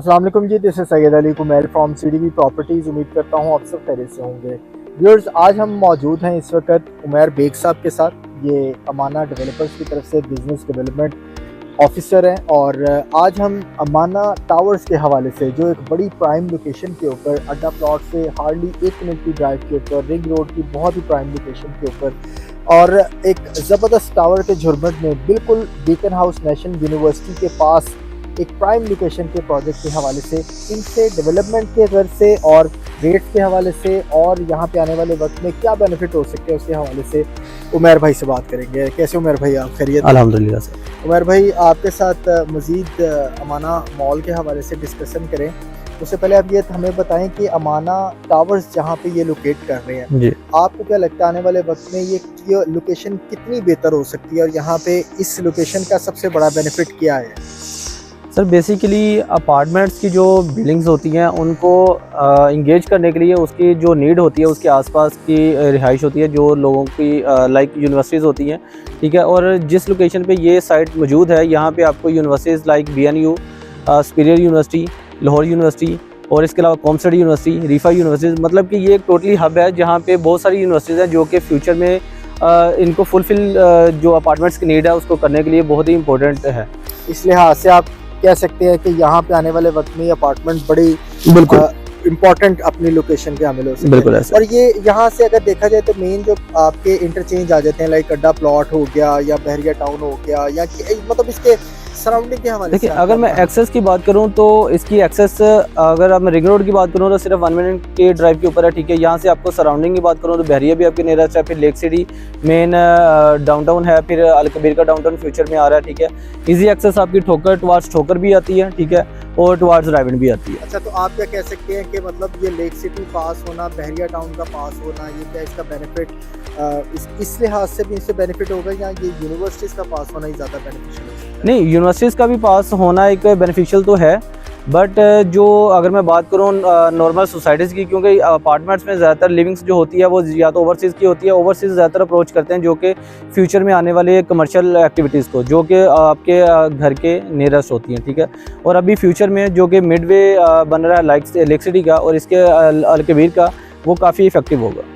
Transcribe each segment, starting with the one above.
अस्सलाम वालेकुम जी, this is Syed Ali Kumail from CDV properties. उम्मीद करता हूँ आप सब खैरियत से होंगे। व्यूअर्स, आज हम मौजूद हैं इस वक्त उमैर बेग साहब के साथ। ये अमाना डेवलपर्स की तरफ से बिज़नेस डेवलपमेंट ऑफिसर हैं और आज हम अमाना टावर्स के हवाले से, जो एक बड़ी प्राइम लोकेशन के ऊपर, अड्डा प्लॉट से हार्डली 1 मिनट की ड्राइव के ऊपर, रिंग रोड की बहुत ही प्राइम लोकेशन के ऊपर और एक ज़बरदस्त टावर के झुरमट में, बिल्कुल बीकन हाउस नेशनल यूनिवर्सिटी के पास एक प्राइम लोकेशन के प्रोजेक्ट के हवाले से, इनसे डेवलपमेंट के घर से और रेट्स के हवाले से और यहाँ पे आने वाले वक्त में क्या बेनिफिट हो सकते हैं उसके हवाले से उमैर भाई से बात करेंगे। कैसे उमैर भाई, आप खैरियत? अल्हम्दुलिल्लाह सर। उमैर भाई, आपके साथ मज़ीद अमाना मॉल के हवाले से डिस्कशन करें उससे पहले आप ये हमें बताएं कि अमाना टावर्स जहाँ पे ये लोकेट कर रहे हैं जी, आपको क्या लगता है आने वाले वक्त में ये लोकेशन कितनी बेहतर हो सकती है और यहाँ पे इस लोकेशन का सबसे बड़ा बेनिफिट क्या है? सर बेसिकली अपार्टमेंट्स की जो बिल्डिंग्स होती हैं उनको इंगेज करने के लिए उसकी जो नीड होती है, उसके आसपास की रिहाइश होती है जो लोगों की लाइक यूनिवर्सिटीज़ होती हैं, ठीक है। और जिस लोकेशन पे ये साइट मौजूद है, यहाँ पे आपको universities like BNU, superior university, Lahore university और इसके अलावा कॉमस्टडी यूनिवर्सिटी, रीफा यूनिवर्सिटीज़, मतलब कि ये एक टोटली हब है जहाँ पे बहुत सारी यूनिवर्सिटीज़ हैं जो कि फ्यूचर में इनको फुलफ़िल जो अपार्टमेंट्स की नीड है उसको करने के लिए बहुत ही इंपॉर्टेंट है। इस लिहाज से आप कह सकते हैं कि यहाँ पे आने वाले वक्त में ये अपार्टमेंट बड़ी बिल्कुल इम्पोर्टेंट अपनी लोकेशन पे शामिल हो सकते हैं। बिल्कुल ऐसा। और ये यहाँ से अगर देखा जाए तो मेन जो आपके इंटरचेंज आ जाते हैं, लाइक अड्डा प्लॉट हो गया या बहरिया टाउन हो गया, या मतलब इसके सराउंडिंग के हवाले से देखिए, अगर मैं एक्सेस की बात करूं तो इसकी एक्सेस, अगर मैं रिंग रोड की बात करूं तो सिर्फ 1 मिनट के ड्राइव के ऊपर है, ठीक है। यहाँ से आपको सराउंडिंग की बात करूं तो बहरिया भी आपके नियरेस्ट है, फिर लेक सिटी मेन डाउनटाउन है, फिर अलकबीर का डाउनटाउन फ्यूचर में आ रहा है, ठीक है। इजी एक्सेस आपकी ठोकर टुवार्ड्स ठोकर भी आती है, ठीक है, और टुवार्ड्स रायविंड भी आती है। अच्छा, तो आप क्या कह सकते हैं कि मतलब ये लेक सिटी पास होना, बहरिया टाउन का पास होना, ये क्या इसका बेनिफिट इस लिहाज से भी इससे बेनिफिट होगा या ये यूनिवर्सिटीज़ का पास होना ही ज़्यादा बेनिफिशियल है? नहीं, यूनिवर्सिटीज़ का भी पास होना एक बेनिफिशियल तो है, बट जो अगर मैं बात करूँ नॉर्मल सोसाइटीज़ की, क्योंकि अपार्टमेंट्स में ज़्यादातर लिविंग्स जो होती है वो या तो ओवरसीज़ की होती है, ओवरसीज़ ज़्यादातर अप्रोच करते हैं जो कि फ्यूचर में आने वाले कमर्शियल एक्टिविटीज़ को, जो कि आपके घर के नियरेस्ट होती हैं, ठीक है। और अभी फ्यूचर में जो कि मिडवे बन रहा है लाइक लेक सिटी का और इसके अलकबीर का, वो काफ़ी इफेक्टिव होगा।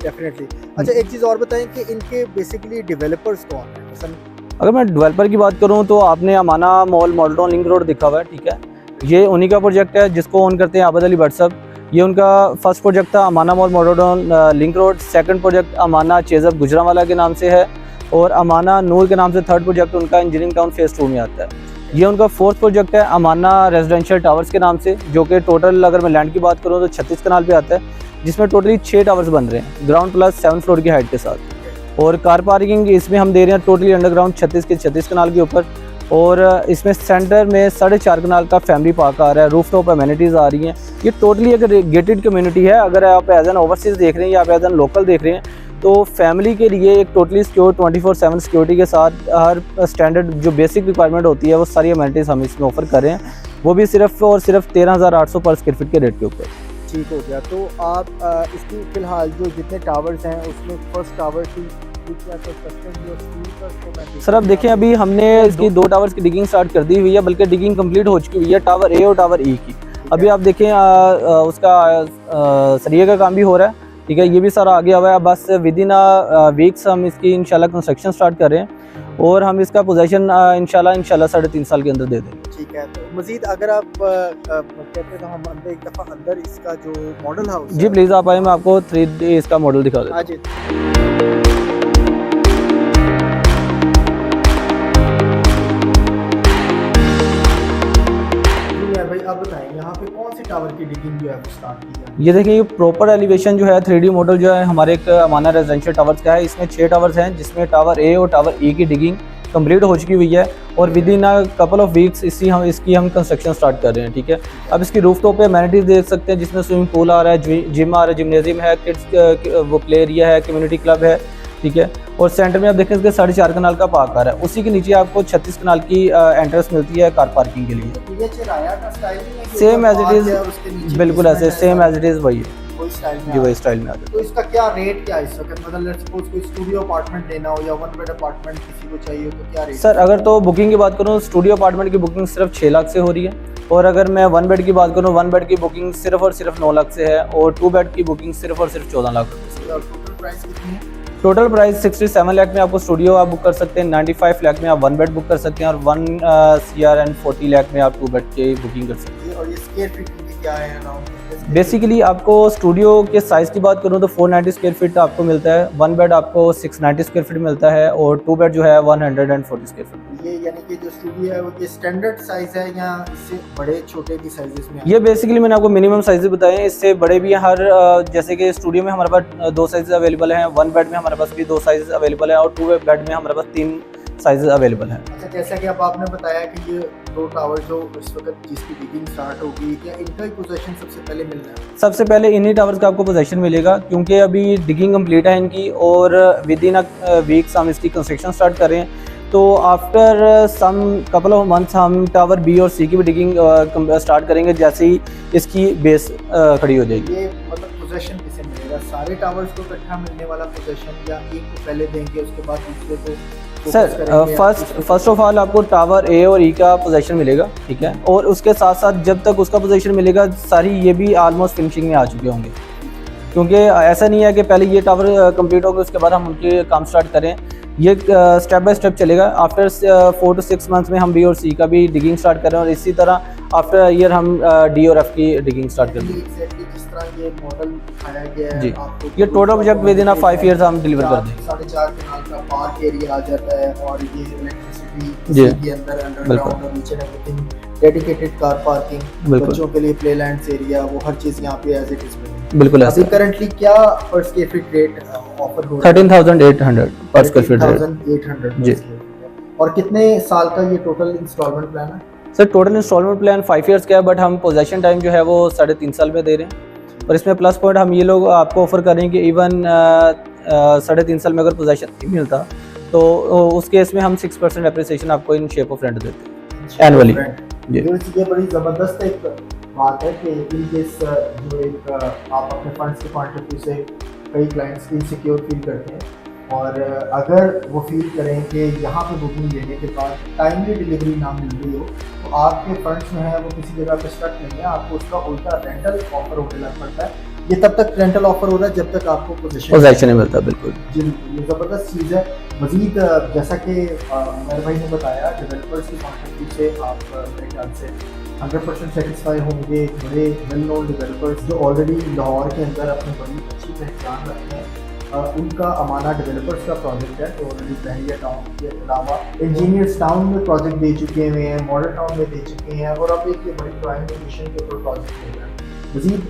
डेफिनेटली। अच्छा, एक चीज़ और बताएं कि इनके बेसिकली डेवलपर्स कौन है? अगर मैं डेवलपर की बात करूं तो आपने Amana mall Model Town link road दिखा हुआ है, ठीक है। ये उन्हीं का प्रोजेक्ट है जिसको ओन करते हैं आबद अली भट्ट साहब। ये उनका फर्स्ट प्रोजेक्ट था, Amana mall Model Town link road. Second project Amana chase up Gujranwala के नाम से है और अमाना नूर के नाम से थर्ड प्रोजेक्ट उनका इंजीनियरिंग टाउन फेज़ 2 में आता है। ये उनका फोर्थ प्रोजेक्ट है अमाना रेजिडेंशियल टावर्स के नाम से, जो कि टोटल अगर मैं लैंड की बात करूँ तो 36 कनाल पे आता है, जिसमें टोटली 6 टावर्स बन रहे हैं ग्राउंड प्लस 7 फ्लोर की हाइट के साथ। और कार पार्किंग इसमें हम दे रहे हैं टोटली अंडरग्राउंड 36 कनाल के ऊपर, और इसमें सेंटर में 4.5 कनाल का फैमिली पार्क आ रहा है, रूफ टॉप एमिनिटीज़ आ रही हैं। ये टोटली एक गेटेड कम्युनिटी है। अगर आप एज एन ओवरसीज़ देख रहे हैं या आप एज एन लोकल देख रहे हैं तो फैमिली के लिए एक टोटली सिक्योर 24/7 सिक्योरिटी के साथ हर स्टैंडर्ड जो बेसिक रिक्वायरमेंट होती है वो सारी अमेनिटीज़ हम इसमें ऑफर कर रहे हैं, वो भी सिर्फ और सिर्फ 13,800 पर स्क्वायर फीट के रेट के ऊपर। ठीक हो गया। तो आप इसकी फ़िलहाल जो जितने टावर्स हैं उसमें फर्स्ट टावर की सर अब देखें, अभी हमने इसकी 2 टावर्स की डिगिंग स्टार्ट कर दी हुई है, बल्कि डिगिंग कंप्लीट हो चुकी हुई है, टावर ए और टावर ई की। अभी आप देखें उसका सरिया का काम भी हो रहा है, ठीक है। ये भी सारा आगे हुआ है। बस विद इन वीक्स हम इसकी इंशाल्लाह कंस्ट्रक्शन स्टार्ट कर रहे हैं और हम इसका पोजीशन इंशाल्लाह 3.5 साल के अंदर दे देंगे। ठीक है। तो मजीद अगर आप कहते हैं तो हम अंदर एक दफ़ा अंदर इसका जो मॉडल हाउस जी प्लीज़ आप आए, मैं आपको 3D इसका मॉडल दिखा देता हूँ। आप बताएं यहाँ पे कौन सी टावर की डिगिंग जो है वो स्टार्ट की है? ये देखिए, ये प्रॉपर एलिवेशन जो है 3D मॉडल जो है हमारे एक अमाना रेजिडेंशियल टावर्स का है। इसमें 6 टावर्स हैं जिसमें टावर ए और टावर ई की डिगिंग कंप्लीट हो चुकी हुई है और with in couple of weeks इसकी हम कंस्ट्रक्शन स्टार्ट कर रहे हैं, ठीक है। अब इसकी रूफ टॉप पे एमिनिटीज़ देख सकते हैं जिसमें स्विमिंग पूल आ रहा है, जिम आ रहा है, जिम्नेजियम है, किड्स वो प्ले एरिया है, कम्युनिटी क्लब है, ठीक है। और सेंटर में आप देखें इसके 4.5 कनाल का पार्क आ रहा है। उसी के नीचे आपको 36 कनाल की एंट्रेंस मिलती है कार पार्किंग के लिए। सेम एज इट इज़, बिल्कुल ऐसे सेम एज इट इज़ वही है जी, वही स्टाइल में आ जाता है। तो इसका क्या रेट क्या है इस वक्त? मतलब लेट्स सपोज कोई स्टूडियो अपार्टमेंट लेना हो या 1 बेड अपार्टमेंट किसी को चाहिए तो क्या रेट? सर अगर तो बुकिंग की बात करूँ, स्टूडियो अपार्टमेंट की बुकिंग सिर्फ 6 लाख से हो रही है, और अगर मैं 1 बेड की बात करूँ, 1 बेड की बुकिंग सिर्फ और सिर्फ 9 लाख से है और 2 बेड की बुकिंग सिर्फ और सिर्फ 14 लाख रुपये से। और टोटल प्राइस कितनी है? टोटल प्राइस 67 लाख में आपको स्टूडियो आप बुक कर सकते हैं, 95 लाख में आप 1 बेड बुक कर सकते हैं और 1 CR एंड 40 लाख में आप 2 बेड की बुकिंग कर सकते हैं। और ये स्क्वायर फीट की क्या है अराउंड? बेसिकली आपको स्टूडियो के साइज़ की बात करूँ तो 490 स्क्वायर फीट आपको मिलता है, 1 बेड आपको 690 स्क्वायर फीट मिलता है और 2 बेड जो है 140 स्क्वायर फीट। ये यानी कि जो स्टूडियो है वो ये स्टैंडर्ड साइज है या इससे बड़े छोटे भी साइजेस में? ये बेसिकली मैंने आपको मिनिमम साइज़ बताए हैं, इससे बड़े भी हैं हर जैसे कि स्टूडियो में हमारे पास 2 साइज़ अवेलेबल हैं, 1 बेड में हमारे पास भी 2 साइज़ अवेलेबल है और 2 बेड में हमारे पास 3 साइज़ अवेलेबल हैं। अच्छा, जैसा कि अब आपने बताया कि ये 2 टावर जो इस वक्त जिसकी डिगिंग स्टार्ट होगी, क्या इनका ही पोजीशन सबसे पहले मिलना है? सबसे पहले इन्हीं टावर्स का आपको पोजीशन मिलेगा क्योंकि अभी डिगिंग कंप्लीट है इनकी और विद इन अ वीक्स हम इसकी कंस्ट्रक्शन स्टार्ट कर रहे हैं। तो after some couple of months हम टावर बी और सी की भी डिगिंग स्टार्ट करेंगे जैसे ही इसकी बेस खड़ी हो जाएगी। ये मतलब पोजीशन किसे मिलेगा? सारे टावर्स को इकट्ठा मिलने वाला पोजीशन या एक को पहले देंगे उसके बाद दूसरे को? सर फर्स्ट ऑफ ऑल आपको टावर ए और ई का पोजीशन मिलेगा, ठीक है, और उसके साथ साथ जब तक उसका पोजीशन मिलेगा सारी ये भी ऑलमोस्ट फिनिशिंग में आ चुके होंगे क्योंकि ऐसा नहीं है कि पहले ये टावर कंप्लीट होंगे उसके बाद हम उनके काम स्टार्ट करें। ये स्टेप बाय स्टेप चलेगा। आफ्टर 4 to 6 मंथ्स में हम बी और सी का भी डिगिंग स्टार्ट करें और इसी तरह आफ्टर ईयर हम डी और एफ की डिगिंग स्टार्ट कर देंगे। जिस तरह ये मॉडल दिखाया गया है जी, आपको ये total project with in 5 years हम डिलीवर कर देंगे। 4.5 कनाल का पार्क एरिया आ जाता है और ये इलेक्ट्रिसिटी जी के अंदर अंडरग्राउंड और नीचे एवरीथिंग, डेडिकेटेड कार पार्किंग, बच्चों के लिए प्ले लैंड्स एरिया, वो हर चीज़ यहाँ पे एज इट इज मिलेगी। बिल्कुल अभी करंटली क्या पर स्क्वायर फीट रेट ऑफर हो रहा है? 13,800 पर स्क्वायर फीट। 13,800 जी। और कितने साल का ये टोटल इंस्टॉलमेंट प्लान है? Sir total installment plan 5 years का है बट हम पोजेशन टाइम जो है वो 3.5 साल में दे रहे हैं और इसमें प्लस पॉइंट हम ये लोग आपको ऑफर करेंगे इवन 3.5 साल में अगर पोजेशन नहीं मिलता तो उस केस में हम 6% एप्रिसिएशन आपको इन शेप ऑफ रेंट देते हैं एनुअली। जी, ये बड़ी ज़बरदस्त एक बात है कि इन केस जो एक आप अपने फंड्स के पॉइंट ऑफ व्यू से कई क्लाइंट्स इनसिक्योर फील करते हैं और अगर वो फील करें कि यहाँ पे बुकिंग लेने के बाद टाइमली डिलीवरी ना मिल रही हो तो आपके फंड्स जो है वो किसी जगह पे स्टक नहीं है, आपको उसका उल्टा रेंटल ऑफर होने लग पड़ता है। ये तब तक रेंटल ऑफर हो रहा है जब तक आपको पोजीशन नहीं मिलता। बिल्कुल जी, ये ज़बरदस्त चीज़ है। मज़ीद जैसा कि उमर भाई ने बताया, डेवलपर्स के पॉइंट ऑफ व्यू से आप मेरे ख्याल से 100% सेटिस्फाई होंगे। बड़े वेल नोन डेवलपर्स जो ऑलरेडी लाहौर के अंदर अपनी बड़ी अच्छी पहचान रखते हैं, उनका अमाना डेवलपर्स का प्रोजेक्ट है तो ऑलरेडी बहरिया टाउन के अलावा इंजीनियर्स टाउन में प्रोजेक्ट दे चुके हुए हैं, मॉडल टाउन में दे चुके हैं और अब एक ये बड़ी प्राइम लोकेशन के ऊपर प्रोजेक्ट दे रहे हैं। मज़ीद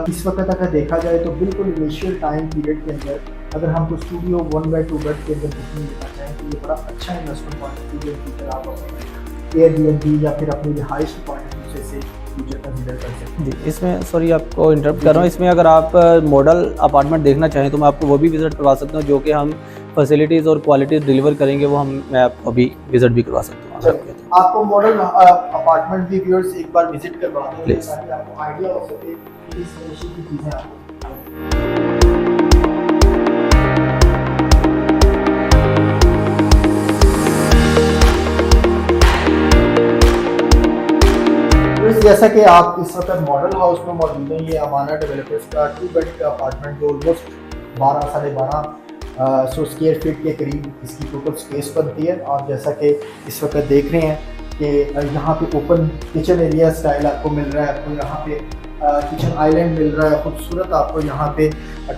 इस वक्त अगर देखा जाए तो बिल्कुल इनिशियल टाइम पीरियड के अंदर अगर हम कुछ स्टूडियो 1 बेड 2 बेड के अंदर बुकिंग लेना चाहें तो ये बड़ा अच्छा investment point of view future आप अपने एयरबीएनबी या फिर अपनी रिहाइश के पॉइंट ऑफ व्यू से फ्यूचर कंसीडर कर सकते हैं। जी, इसमें सॉरी आपको इंटरप्ट कर रहा हूँ, इसमें अगर आप मॉडल अपार्टमेंट देखना चाहें तो मैं आपको वो भी विज़िट करवा सकता हूँ जो कि हम फैसिलिटीज़ और क्वालिटीज़ डिलीवर करेंगे, वो मैं आपको अभी विज़िट भी करवा सकता हूँ। आपको मॉडल अपार्टमेंट भी व्यूअर्स एक बार विजिट करवा दें प्लीज, ताकि आपको आइडिया हो सके कि इस तरह की चीज़ें आपको जैसा कि आप इस वक्त मॉडल हाउस में मौजूद हैं। ये अमाना डेवलपर्स का 2 बेड का अपार्टमेंट जो ऑलमोस्ट 12-12.5 स्क्वायर फीट के करीब इसकी टोटल स्पेस बनती है। आप जैसा कि इस वक्त देख रहे हैं कि यहाँ पे ओपन किचन एरिया स्टाइल आपको मिल रहा है, आपको यहाँ पे किचन आइलैंड मिल रहा है खूबसूरत, आपको यहाँ पे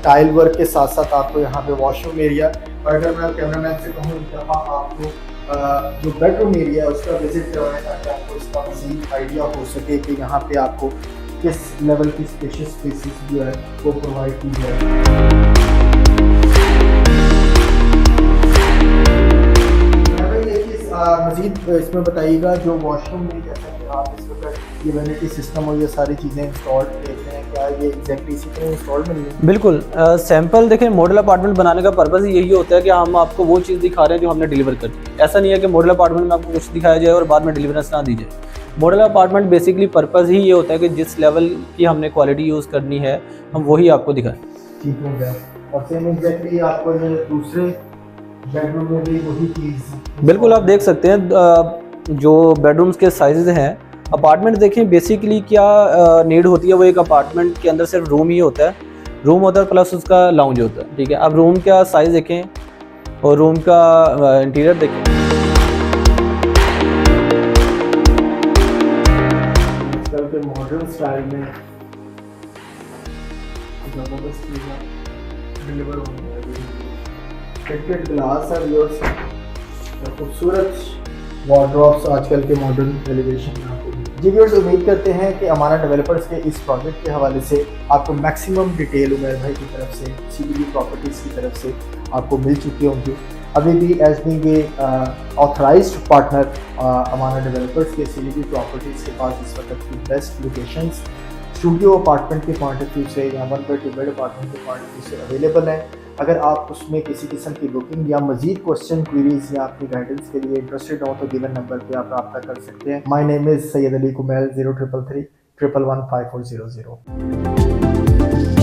टाइल वर्क के साथ साथ आपको यहाँ पे वॉशरूम एरिया। और अगर मैं कैमरामैन से कहूँ यहाँ आपको जो बेडरूम एरिया है उसका विजिट करवाएं ताकि आपको इसका मज़ीद आइडिया हो सके कि यहाँ पे आपको किस लेवल की स्पेशियस स्पेसेस जो है वो प्रोवाइड की जाए। मज़ीद इसमें बताइएगा जो वॉशरूम में जैसा कि आप इस वक्त ये वैनिटी सिस्टम और ये सारी चीज़ें इंस्टॉल देख रहे हैं, क्या ये एग्जैक्टली इसी तरह इंस्टॉल मिल रही है? बिल्कुल सैंपल देखें, मॉडल अपार्टमेंट बनाने का पर्पज़ यही होता है कि हम आपको वो चीज़ दिखा रहे हैं जो हमने डिलीवर कर दी। ऐसा नहीं है कि मॉडल अपार्टमेंट में आपको कुछ दिखाया जाए और बाद में डिलीवरेंस ना दी जाए। मॉडल अपार्टमेंट बेसिकली पर्पज़ ही ये होता है कि जिस लेवल की हमने क्वालिटी यूज़ करनी है हम वही आपको दिखाएं। ठीक हो गया। और सेम एग्जैक्टली आपको ये दूसरे बेडरूम में भी वही चीज़ बिल्कुल आप देख सकते हैं जो बेडरूम्स के साइजेस हैं अपार्टमेंट देखें बेसिकली क्या नीड होती है, वो एक अपार्टमेंट के अंदर सिर्फ रूम ही होता है, रूम होता है प्लस उसका लाउंज होता है, ठीक है। अब रूम का साइज़ देखें और रूम का इंटीरियर देखें। आजकल के मॉडर्न स्टाइल में ज़बरदस्त चीज़ें डिलीवर होने लगी। फिटेड ग्लास है व्यूअर्स, खूबसूरत वार्डरोब्स आजकल के मॉडर्न एलिवेशन में आपको। जी व्यूअर्स, उम्मीद करते हैं कि अमाना डेवलपर्स के इस प्रोजेक्ट के हवाले से आपको मैक्सिमम डिटेल उमैर भाई की तरफ से, CDV प्रॉपर्टीज़ की तरफ से आपको मिल चुकी होंगी। अभी भी as being a authorized partner Amana developers के CDV प्रॉपर्टीज़ के पास इस वक्त की बेस्ट लोकेशंस स्टूडियो अपार्टमेंट के पॉइंट ऑफ व्यू से या 1 बेड 2 बेड अपार्टमेंट के पॉइंट ऑफ व्यू से अवेलेबल है। अगर आप उसमें किसी किस्म की बुकिंग या मजीद क्वेश्चन क्वेरीज या अपनी गाइडेंस के लिए इंटरेस्टेड हो तो गिवन नंबर पे आप रब्ता कर सकते हैं। My name is Syed Ali Kumail 0333 111 5400।